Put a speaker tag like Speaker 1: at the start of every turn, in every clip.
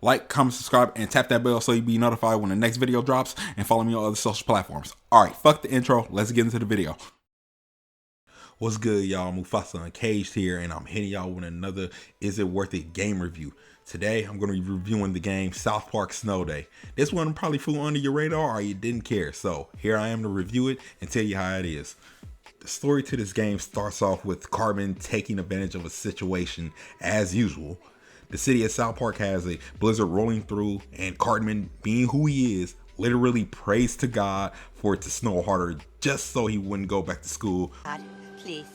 Speaker 1: Like, comment, subscribe, and tap that bell so you'll be notified when the next video drops, and follow me on other social platforms. Alright, fuck the intro, let's get into the video. What's good, y'all? Mufasa Uncaged here, and I'm hitting y'all with another Is It Worth It game review. Today, I'm going to be reviewing the game South Park Snow Day. This one probably flew under your radar or you didn't care, so here I am to review it and tell you how it is. The story to this game starts off with Cartman taking advantage of a situation as usual. The city of South Park has a blizzard rolling through, and Cartman, being who he is, literally prays to God for it to snow harder just so he wouldn't go back to school.
Speaker 2: God, please,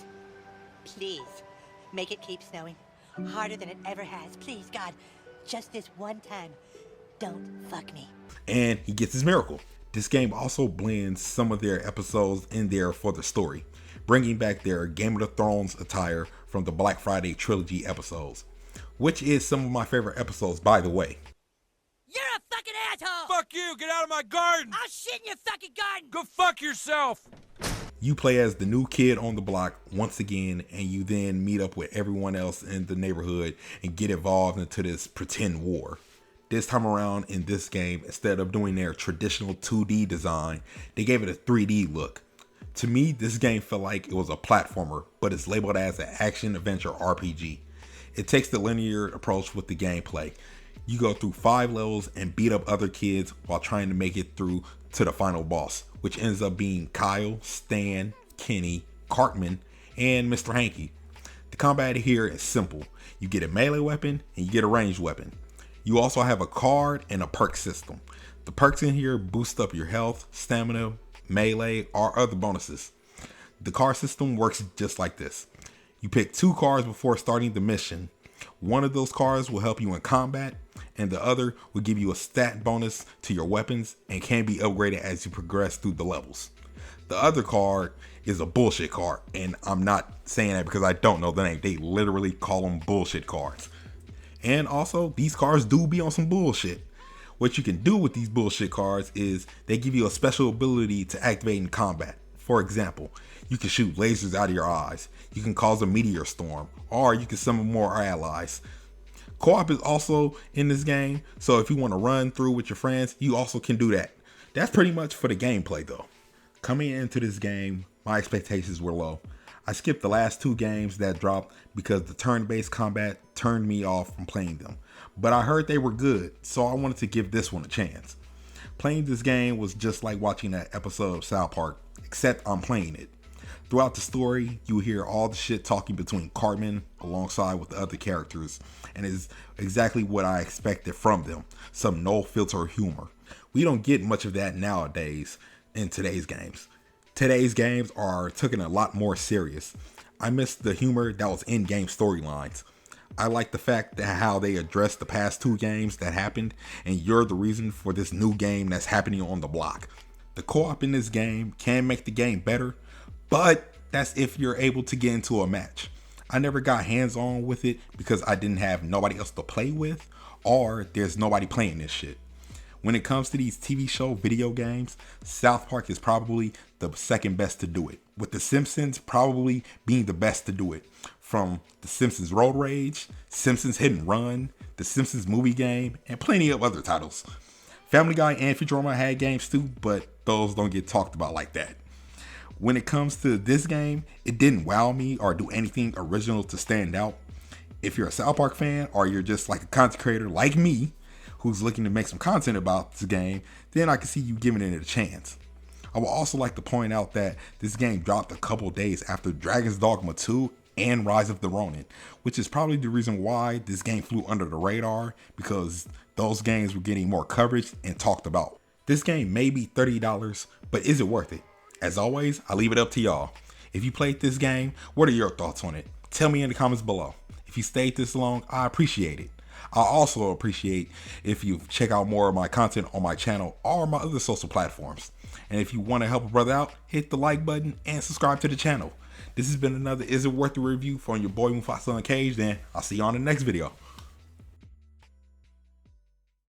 Speaker 2: make it keep snowing. Harder than it ever has. Please, God, just this one time. Don't fuck me.
Speaker 1: And he gets his miracle. This game also blends some of their episodes in there for the story, bringing back their Game of Thrones attire from the Black Friday trilogy episodes, which is some of my favorite episodes, by the way.
Speaker 2: You're a fucking asshole!
Speaker 3: Fuck you! Get out of my garden!
Speaker 2: I'll shit in your fucking garden!
Speaker 3: Go fuck yourself!
Speaker 1: You play as the new kid on the block once again, and you then meet up with everyone else in the neighborhood and get involved into this pretend war. This time around in this game, instead of doing their traditional 2D design, they gave it a 3D look. To me, this game felt like it was a platformer, but it's labeled as an action-adventure RPG. It takes the linear approach with the gameplay. You go through 5 levels and beat up other kids while trying to make it through to the final boss, which ends up being Kyle, Stan, Kenny, Cartman, and Mr. Hanky. The combat here is simple. You get a melee weapon and you get a ranged weapon. You also have a card and a perk system. The perks in here boost up your health, stamina, melee, or other bonuses. The card system works just like this. You pick 2 cards before starting the mission. One of those cards will help you in combat, and the other will give you a stat bonus to your weapons and can be upgraded as you progress through the levels. The other card is a bullshit card, and I'm not saying that because I don't know the name. They literally call them bullshit cards. And also, these cards do be on some bullshit. What you can do with these bullshit cards is they give you a special ability to activate in combat. For example, you can shoot lasers out of your eyes, you can cause a meteor storm, or you can summon more allies. Co-op is also in this game, so if you want to run through with your friends, you also can do that. That's pretty much for the gameplay though. Coming into this game, my expectations were low. I skipped the last 2 games that dropped because the turn-based combat turned me off from playing them. But I heard they were good, so I wanted to give this one a chance. Playing this game was just like watching an episode of South Park, except I'm playing it. Throughout the story, you hear all the shit talking between Cartman alongside with the other characters, and it's exactly what I expected from them, some no-filter humor. We don't get much of that nowadays in today's games. Today's games are taken a lot more serious. I miss the humor that was in game storylines. I like the fact that how they addressed the past 2 games that happened, and you're the reason for this new game that's happening on the block. The co-op in this game can make the game better, but that's if you're able to get into a match. I never got hands-on with it because I didn't have nobody else to play with, or there's nobody playing this shit. When it comes to these TV show video games, South Park is probably the second best to do it, with The Simpsons probably being the best to do it. From The Simpsons Road Rage, Simpsons Hit and Run, The Simpsons Movie Game, and plenty of other titles. Family Guy and Futurama had games too, but those don't get talked about like that. When it comes to this game, it didn't wow me or do anything original to stand out. If you're a South Park fan, or you're just like a content creator like me, who's looking to make some content about this game, then I can see you giving it a chance. I would also like to point out that this game dropped a couple days after Dragon's Dogma 2 and Rise of the Ronin, which is probably the reason why this game flew under the radar, because those games were getting more coverage and talked about. This game may be $30, but is it worth it? As always, I leave it up to y'all. If you played this game, what are your thoughts on it? Tell me in the comments below. If you stayed this long, I appreciate it. I also appreciate if you check out more of my content on my channel or my other social platforms. And if you want to help a brother out, hit the like button and subscribe to the channel. This has been another Is It Worth It review from your boy Mufasa Uncaged, and I'll see you on the next video.